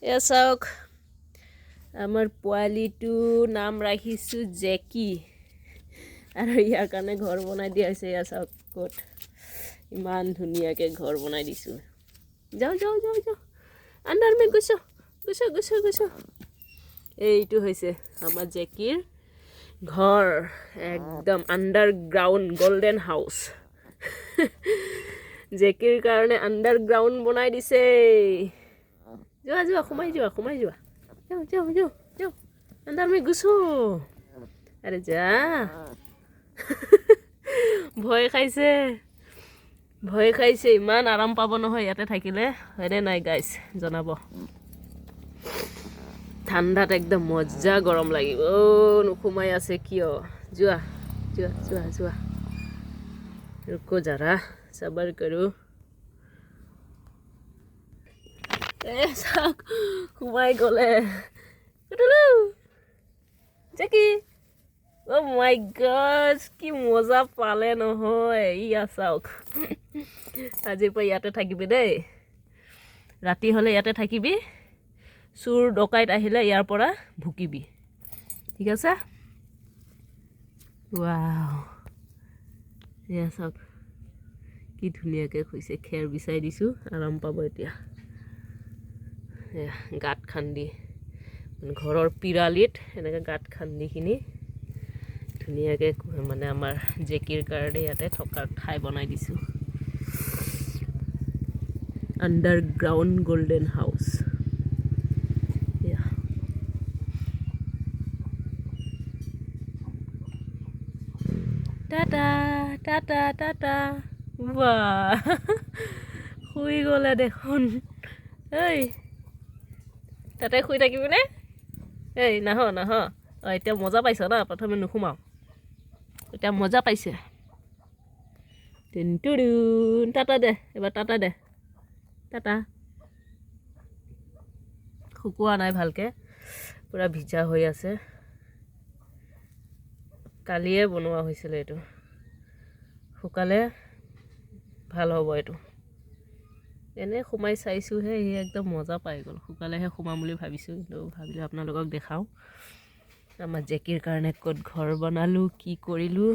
এয়া চাওক আমাৰ পোৱালিটো নাম ৰাখিছোঁ জেকি আৰু ইয়াৰ কাৰণে ঘৰ বনাই দিয়া হৈছে এয়া চাওক ক'ত ইমান ধুনীয়াকৈ ঘৰ বনাই দিছোঁ যাওঁ আণ্ডাৰ মে গৈছ এইটো হৈছে আমাৰ জেকিৰ ঘৰ একদম আণ্ডাৰগ্ৰাউণ্ড গল্ডেন হাউচ জেকিৰ কাৰণে আণ্ডাৰগ্ৰাউণ্ড বনাই দিছে যোৱা সোমাই যোৱা যাওঁ আণ্ডাৰ মে গৈছ আৰে যা ভয় খাইছে ইমান আৰাম পাব নহয় ইয়াতে থাকিলে হয়নে নাই গাইছ জনাব ঠাণ্ডাত একদম মজা গৰম লাগিব নোসোমাই আছে কিয় যোৱা ৰুকো যাৰা সবৰ কৰো চাওক সোমাই গ'লে জেকি মাই গড কি মজা পালে নহয় ইয়া চাওক আজিৰ পৰা ইয়াতে থাকিবি দেই ৰাতি হ'লে ইয়াতে থাকিবি চুৰ ডকাইত আহিলে ইয়াৰ পৰা ভুকিবি ঠিক আছে ৱাও এয়া চাওক কি ধুনীয়াকৈ শুইছে খেৰ বিচাৰি দিছোঁ আৰাম পাব এতিয়া গাঁত খান্দি ঘৰৰ পিৰালিত এনেকৈ গাঁত খান্দিখিনি ধুনীয়াকৈ মানে আমাৰ জেকিৰ কাৰণে ইয়াতে থকাৰ ঠাই বনাই দিছোঁ আণ্ডাৰগ্ৰাউণ্ড গল্ডেন হাউচ টাটা বাহ শুই গ'লে দেখোন এই তাতে শুই থাকিবিনে এই নাহ এতিয়া মজা পাইছ না প্ৰথমে নোসোমাও এতিয়া মজা পাইছে টাটা দে এবাৰ টাটা দে টাটা শুকোৱা নাই ভালকৈ পূৰা ভিজা হৈ আছে কালিয়ে বনোৱা হৈছিলে এইটো শুকালে ভাল হ'ব এইটো এনেই সোমাই চাইছোঁহে সি একদম মজা পাই গ'ল শুকালেহে সোমাম বুলি ভাবিছোঁ কিন্তু ভাবিলোঁ আপোনালোকক দেখাওঁ আমাৰ জেকিৰ কাৰণে ক'ত ঘৰ বনালোঁ কি কৰিলোঁ